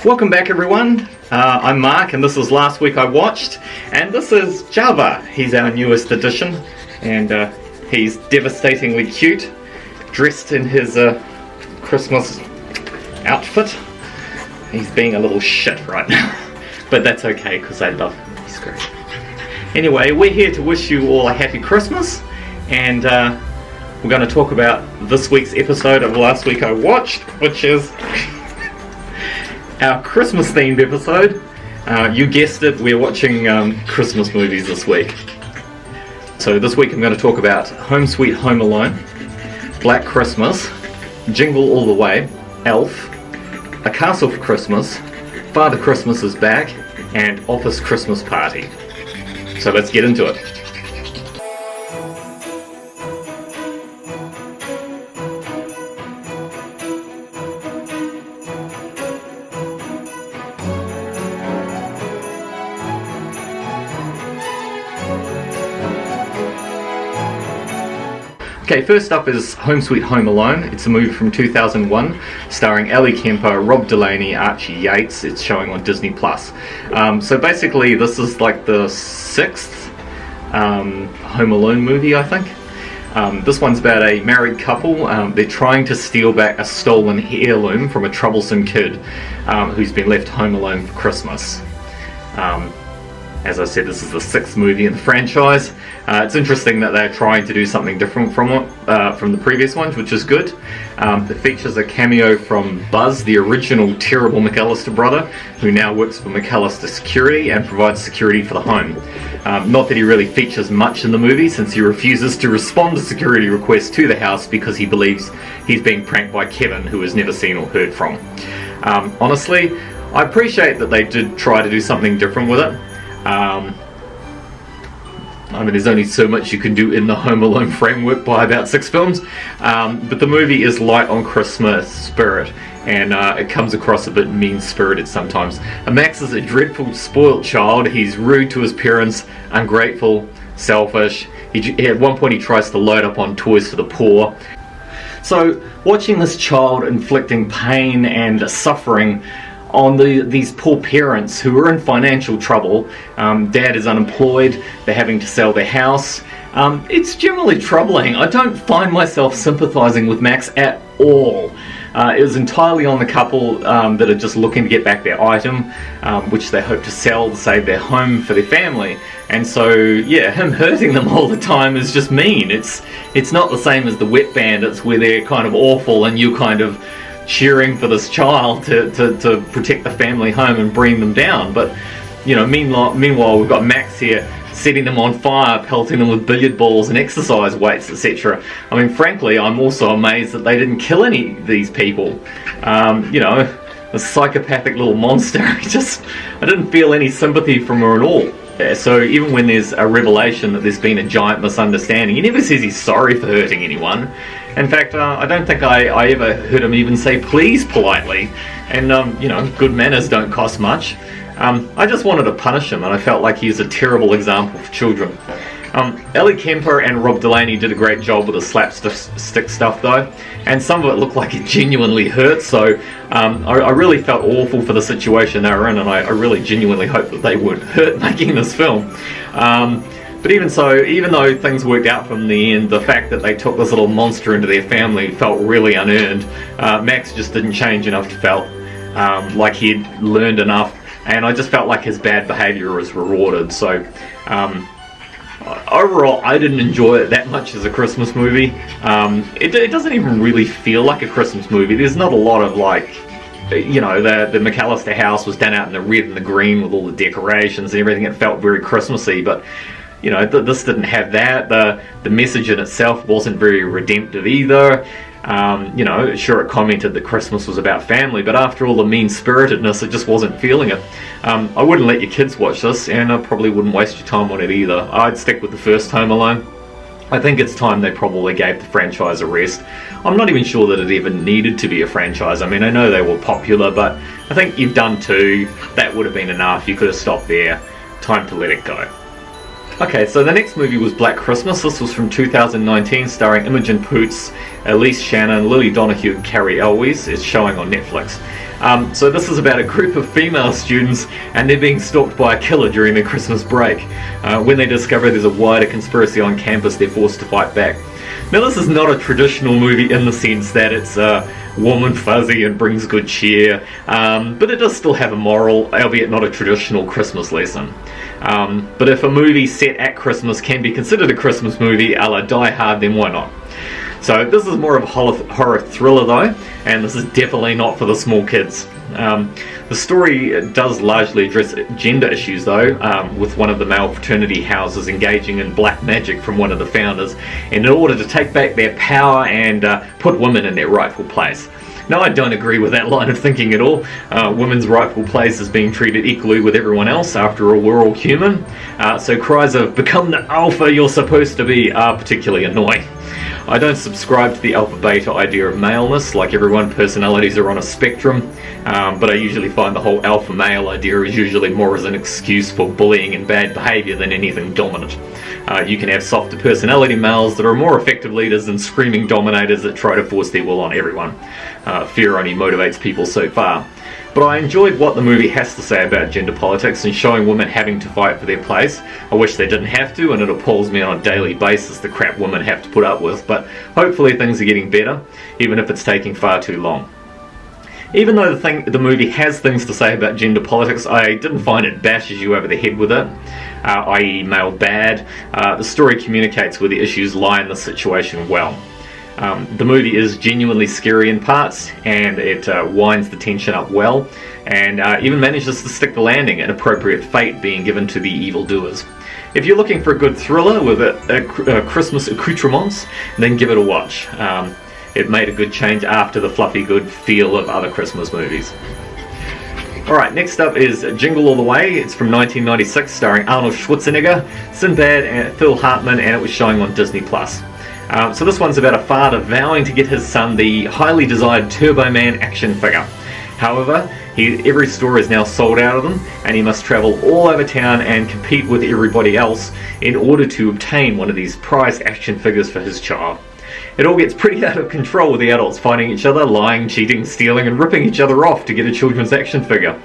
Welcome back, everyone. I'm Mark, and this is Last Week I Watched, and this is Java. He's our newest addition, and he's devastatingly cute, dressed in his Christmas outfit. He's being a little shit right now, but that's okay because I love him. He's great. Anyway, we're here to wish you all a happy Christmas, and we're going to talk about this week's episode of Last Week I Watched, which is our Christmas themed episode. You guessed it, we're watching Christmas movies this week. So this week I'm going to talk about Home Sweet Home Alone, Black Christmas, Jingle All The Way, Elf, A Castle for Christmas, Father Christmas is Back, and Office Christmas Party. So let's get into it. Okay, first up is Home Sweet Home Alone. It's a movie from 2001, starring Ellie Kemper, Rob Delaney, Archie Yates. It's showing on Disney+. So basically, this is like the sixth Home Alone movie, I think. This one's about a married couple. They're trying to steal back a stolen heirloom from a troublesome kid who's been left home alone for Christmas. As I said, this is the sixth movie in the franchise. It's interesting that they're trying to do something different from the previous ones, which is good. It features a cameo from Buzz, the original terrible McAllister brother, who now works for McAllister Security and provides security for the home. Not that he really features much in the movie, since he refuses to respond to security requests to the house because he believes he's being pranked by Kevin, who is never seen or heard from. Honestly, I appreciate that they did try to do something different with it. I mean, there's only so much you can do in the Home Alone framework by about 6 films, but the movie is light on Christmas spirit, and it comes across a bit mean-spirited sometimes. Max is a dreadful, spoiled child. He's rude to his parents, ungrateful, selfish. At one point he tries to load up on toys for the poor. So, watching this child inflicting pain and suffering on these poor parents who are in financial trouble. Dad is unemployed, they're having to sell their house. It's generally troubling. I don't find myself sympathising with Max at all. It was entirely on the couple that are just looking to get back their item, which they hope to sell to save their home for their family. And so, yeah, him hurting them all the time is just mean. It's not the same as the Wet Bandits, where they're kind of awful and you kind of cheering for this child to protect the family home and bring them down. But, you know, meanwhile we've got Max here setting them on fire, pelting them with billiard balls and exercise weights, etc. I mean, frankly, I'm also amazed that they didn't kill any of these people. You know, a psychopathic little monster. I didn't feel any sympathy from her at all. So even when there's a revelation that there's been a giant misunderstanding, he never says he's sorry for hurting anyone. In fact, I don't think I ever heard him even say please politely. And, you know, good manners don't cost much. I just wanted to punish him, and I felt like he's a terrible example for children. Ellie Kemper and Rob Delaney did a great job with the slapstick stuff, though. And some of it looked like it genuinely hurt, so I really felt awful for the situation they were in, and I really genuinely hope that they weren't hurt making this film. But even so, even though things worked out from the end, the fact that they took this little monster into their family felt really unearned. Max just didn't change enough to felt like he'd learned enough, and I just felt like his bad behaviour was rewarded. So overall, I didn't enjoy it that much as a Christmas movie. It doesn't even really feel like a Christmas movie. There's not a lot of, like, you know, the McAllister house was done out in the red and the green with all the decorations and everything. It felt very Christmassy, but you know, this didn't have that. The message in itself wasn't very redemptive either. You know, sure, it commented that Christmas was about family, but after all the mean-spiritedness, it just wasn't feeling it. I wouldn't let your kids watch this, and I probably wouldn't waste your time on it either. I'd stick with the first Home Alone. I think it's time they probably gave the franchise a rest. I'm not even sure that it even needed to be a franchise. I mean, I know they were popular, but I think you've done 2. That would have been enough. You could have stopped there. Time to let it go. Okay, so the next movie was Black Christmas. This was from 2019, starring Imogen Poots, Elise Shannon, Lily Donahue, and Carrie Elwes. It's showing on Netflix. So this is about a group of female students, and they're being stalked by a killer during their Christmas break. When they discover there's a wider conspiracy on campus, they're forced to fight back. Now, this is not a traditional movie in the sense that it's warm and fuzzy and brings good cheer, but it does still have a moral, albeit not a traditional Christmas lesson. But if a movie set at Christmas can be considered a Christmas movie a la Die Hard, then why not? So this is more of a horror thriller though, and this is definitely not for the small kids. The story does largely address gender issues though, with one of the male fraternity houses engaging in black magic from one of the founders, and in order to take back their power and put women in their rightful place. Now, I don't agree with that line of thinking at all. Women's rightful place is being treated equally with everyone else. After all, we're all human. So cries of "become the alpha you're supposed to be" are particularly annoying. I don't subscribe to the alpha-beta idea of maleness. Like everyone, personalities are on a spectrum, but I usually find the whole alpha male idea is usually more as an excuse for bullying and bad behaviour than anything dominant. You can have softer personality males that are more effective leaders than screaming dominators that try to force their will on everyone. Fear only motivates people so far. But I enjoyed what the movie has to say about gender politics and showing women having to fight for their place. I wish they didn't have to, and it appalls me on a daily basis the crap women have to put up with, but hopefully things are getting better, even if it's taking far too long. Even though the movie has things to say about gender politics, I didn't find it bashes you over the head with it, i.e. male bad. The story communicates where the issues lie in the situation well. The movie is genuinely scary in parts, and it winds the tension up well, and even manages to stick the landing, an appropriate fate being given to the evildoers. If you're looking for a good thriller with a Christmas accoutrements, then give it a watch. It made a good change after the fluffy good feel of other Christmas movies. Alright, next up is Jingle All The Way. It's from 1996, starring Arnold Schwarzenegger, Sinbad, and Phil Hartman, and it was showing on Disney+. So this one's about a father vowing to get his son the highly desired Turbo Man action figure. However, every store is now sold out of them, and he must travel all over town and compete with everybody else in order to obtain one of these prized action figures for his child. It all gets pretty out of control with the adults fighting each other, lying, cheating, stealing, and ripping each other off to get a children's action figure.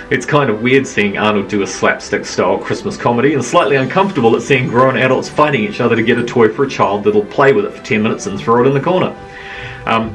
It's kind of weird seeing Arnold do a slapstick-style Christmas comedy, and slightly uncomfortable at seeing grown adults fighting each other to get a toy for a child that'll play with it for 10 minutes and throw it in the corner.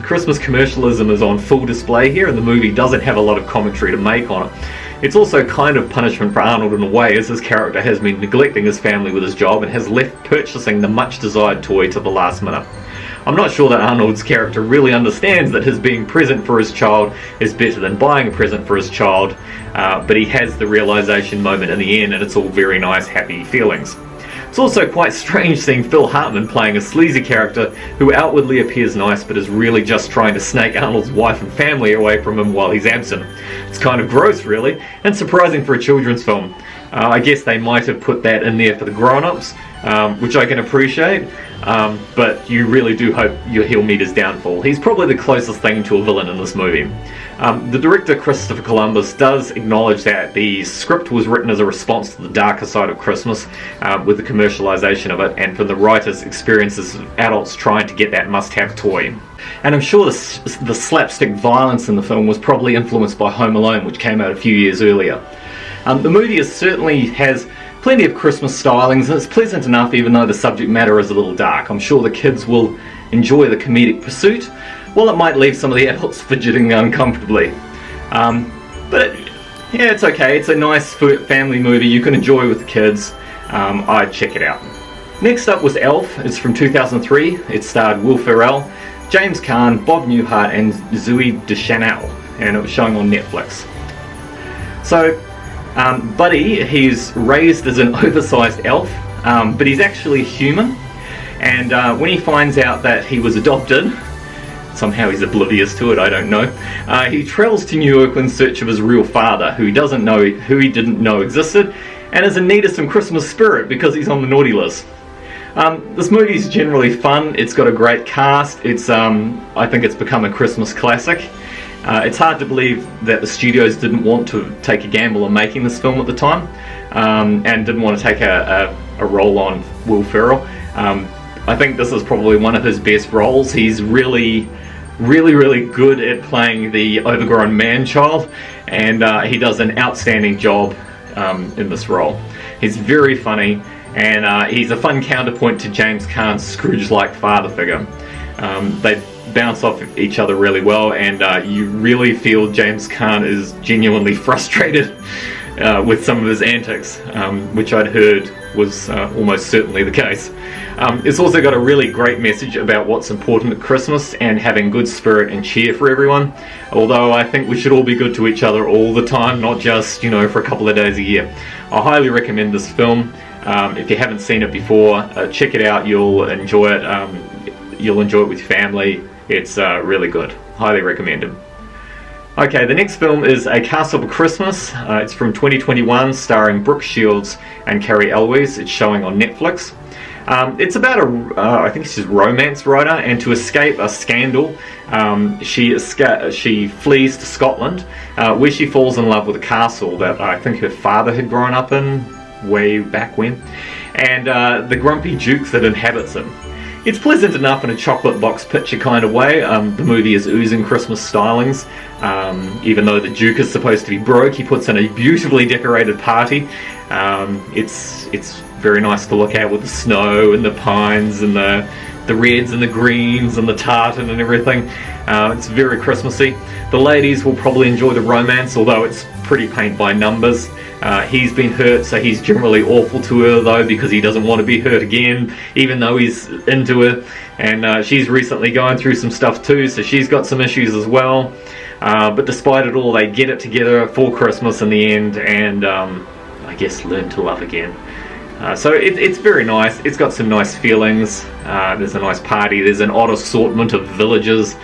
Christmas commercialism is on full display here, and the movie doesn't have a lot of commentary to make on it. It's also kind of punishment for Arnold in a way, as his character has been neglecting his family with his job and has left purchasing the much-desired toy to the last minute. I'm not sure that Arnold's character really understands that his being present for his child is better than buying a present for his child, but he has the realization moment in the end, and it's all very nice, happy feelings. It's also quite strange seeing Phil Hartman playing a sleazy character who outwardly appears nice but is really just trying to snake Arnold's wife and family away from him while he's absent. It's kind of gross, really, and surprising for a children's film. I guess they might have put that in there for the grown-ups, which I can appreciate, but you really do hope he'll meet his downfall. He's probably the closest thing to a villain in this movie. The director, Christopher Columbus, does acknowledge that the script was written as a response to the darker side of Christmas, with the commercialization of it, and from the writer's experiences of adults trying to get that must-have toy. And I'm sure the slapstick violence in the film was probably influenced by Home Alone, which came out a few years earlier. The movie certainly has plenty of Christmas stylings, and it's pleasant enough even though the subject matter is a little dark. I'm sure the kids will enjoy the comedic pursuit, while it might leave some of the adults fidgeting uncomfortably. But yeah, it's okay. It's a nice family movie you can enjoy with the kids. I'd check it out. Next up was Elf. It's from 2003. It starred Will Ferrell, James Caan, Bob Newhart, and Zooey Deschanel, and it was showing on Netflix. So, Buddy, he's raised as an oversized elf, but he's actually human, and when he finds out that he was adopted, somehow he's oblivious to it, I don't know, he travels to New York in search of his real father, who he didn't know existed, and is in need of some Christmas spirit because he's on the naughty list. This movie's generally fun. It's got a great cast. It's I think it's become a Christmas classic. It's hard to believe that the studios didn't want to take a gamble on making this film at the time, and didn't want to take a role on Will Ferrell. I think this is probably one of his best roles. He's really really good at playing the overgrown man-child, and he does an outstanding job in this role. He's very funny, and he's a fun counterpoint to James Caan's Scrooge-like father figure. They bounce off each other really well, and you really feel James Caan is genuinely frustrated with some of his antics, which I'd heard was almost certainly the case. It's also got a really great message about what's important at Christmas and having good spirit and cheer for everyone, although I think we should all be good to each other all the time, not just, for a couple of days a year. I highly recommend this film. If you haven't seen it before, check it out. You'll enjoy it. You'll enjoy it with your family. It's really good. Highly recommended. Okay, the next film is A Castle for Christmas. It's from 2021, starring Brooke Shields and Carrie Elwes. It's showing on Netflix. It's about I think she's a romance writer, and to escape a scandal, she flees to Scotland, where she falls in love with a castle that I think her father had grown up in way back when, and the grumpy duke that inhabits him. It's pleasant enough in a chocolate box picture kind of way. The movie is oozing Christmas stylings. Even though the Duke is supposed to be broke, he puts in a beautifully decorated party. It's very nice to look at with the snow and the pines and the reds and the greens and the tartan and everything. It's very Christmassy. The ladies will probably enjoy the romance, although it's pretty paint by numbers. He's been hurt, so he's generally awful to her though, because he doesn't want to be hurt again, even though he's into her. And she's recently going through some stuff too, so she's got some issues as well. But despite it all, they get it together for Christmas in the end, and I guess learn to love again. So it's very nice. It's got some nice feelings. There's a nice party. There's an odd assortment of villages.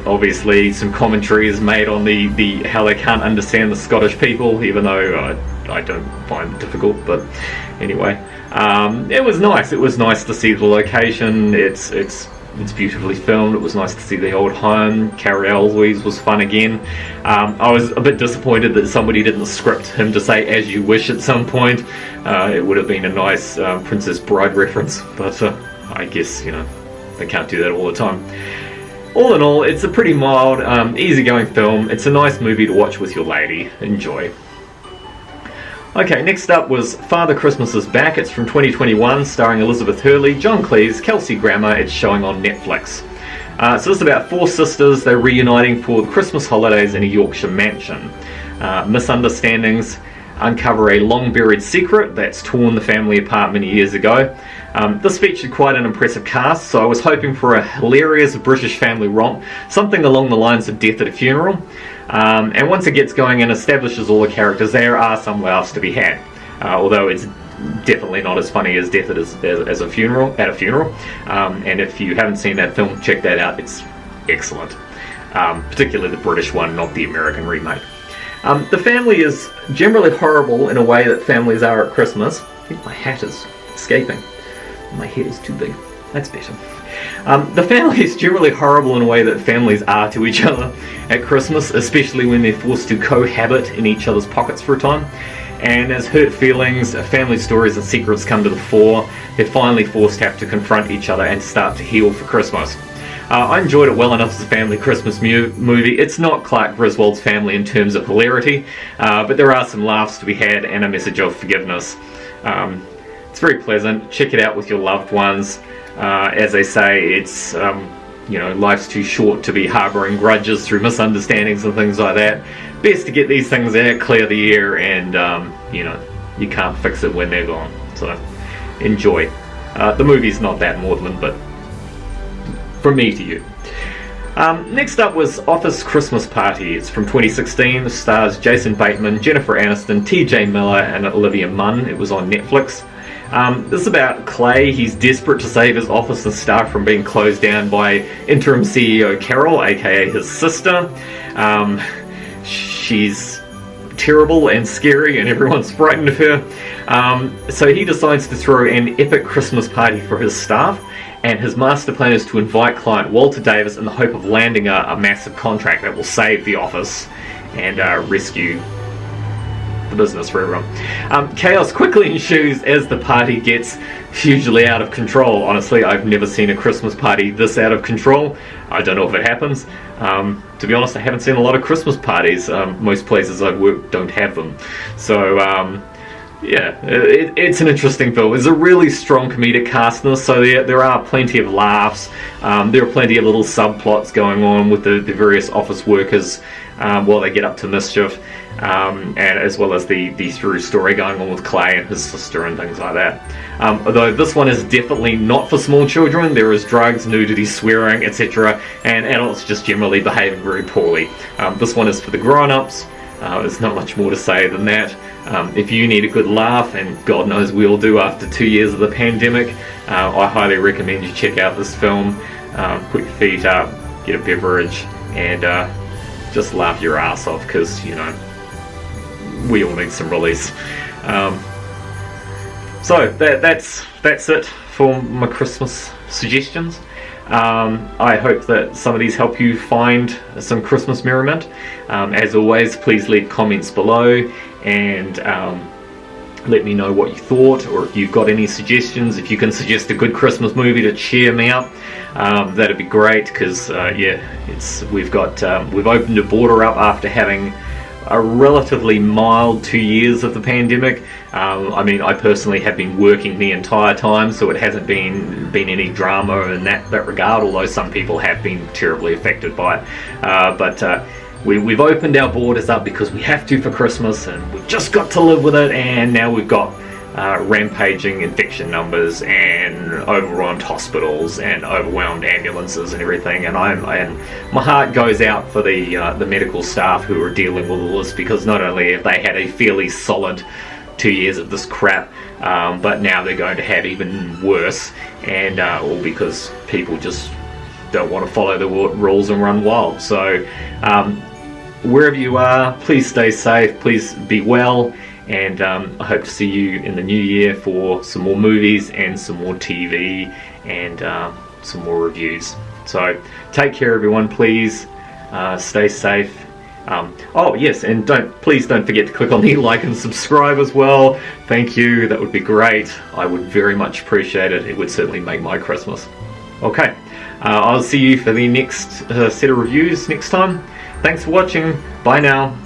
Obviously, some commentary is made on the how they can't understand the Scottish people, even though I don't find it difficult. But anyway, it was nice. It was nice to see the location. It's beautifully filmed. It was nice to see the old home. Carrie Elwes was fun again. I was a bit disappointed that somebody didn't script him to say "as you wish" at some point. It would have been a nice Princess Bride reference, but I guess they can't do that all the time. All in all, it's a pretty mild, easygoing film. It's a nice movie to watch with your lady. Enjoy. Okay, next up was Father Christmas is Back. It's from 2021, starring Elizabeth Hurley, John Cleese, Kelsey Grammer. It's showing on Netflix. So it's about four sisters. They're reuniting for the Christmas holidays in a Yorkshire mansion. Misunderstandings uncover a long-buried secret that's torn the family apart many years ago. This featured quite an impressive cast, so I was hoping for a hilarious British family romp, something along the lines of Death at a Funeral. And once it gets going and establishes all the characters, there are some laughs to be had, although it's definitely not as funny as Death at a Funeral. And if you haven't seen that film, check that out. It's excellent, particularly the British one, not the American remake. The family is generally horrible in a way that families are at Christmas. I think my hat is escaping. My head is too big. That's better. The family is generally horrible in a way that families are to each other at Christmas, especially when they're forced to cohabit in each other's pockets for a time. And as hurt feelings, family stories and secrets come to the fore, they're finally forced to have to confront each other and start to heal for Christmas. I enjoyed it well enough as a family Christmas movie. It's not Clark Griswold's Family in terms of hilarity, but there are some laughs to be had and a message of forgiveness. It's very pleasant. Check it out with your loved ones. As they say, it's life's too short to be harbouring grudges through misunderstandings and things like that. Best to get these things out, clear the air, and you can't fix it when they're gone. So enjoy. The movie's not that maudlin, but from me to you. Next up was Office Christmas Party. It's from 2016. It stars Jason Bateman, Jennifer Aniston, T.J. Miller, and Olivia Munn. It was on Netflix. This is about Clay. He's desperate to save his office and staff from being closed down by interim CEO Carol, aka his sister. She's terrible and scary, and everyone's frightened of her. So he decides to throw an epic Christmas party for his staff, and his master plan is to invite client Walter Davis in the hope of landing a massive contract that will save the office and rescue the business for everyone. Chaos quickly ensues as the party gets hugely out of control. Honestly, I've never seen a Christmas party this out of control. I don't know if it happens. To be honest, I haven't seen a lot of Christmas parties. Most places I've worked don't have them. So, yeah, it's an interesting film. There's a really strong comedic cast in this, so there are plenty of laughs. There are plenty of little subplots going on with the various office workers while they get up to mischief, and as well as the through story going on with Clay and his sister and things like that. Although this one is definitely not for small children. There is drugs, nudity, swearing, etc., and adults just generally behaving very poorly. This one is for the grown-ups. There's not much more to say than that. If you need a good laugh, and God knows we all do after 2 years of the pandemic, I highly recommend you check out this film. Put your feet up, get a beverage, and just laugh your ass off, because, you know, we all need some release. So that's it for my Christmas suggestions. I hope that some of these help you find some Christmas merriment. As always, please leave comments below and let me know what you thought, or if you've got any suggestions. If you can suggest a good Christmas movie to cheer me up, that'd be great, because yeah, we've opened a border up after having a relatively mild 2 years of the pandemic. I mean, I personally have been working the entire time, so it hasn't been any drama in that regard, although some people have been terribly affected by it. But we've opened our borders up because we have to for Christmas, and we've just got to live with it, and now we've got rampaging infection numbers and overwhelmed hospitals and overwhelmed ambulances and everything, and my heart goes out for the medical staff who are dealing with all this, because not only have they had a fairly solid 2 years of this crap, but now they're going to have even worse, and all because people just don't want to follow the rules and run wild. So wherever you are, please stay safe, please be well, and I hope to see you in the new year for some more movies and some more TV and some more reviews. So take care, everyone. Please stay safe. Oh yes, and please don't forget to click on the like and subscribe as well. Thank you, that would be great. I would very much appreciate it. It would certainly make my Christmas. Okay, I'll see you for the next set of reviews next time. Thanks for watching. Bye now.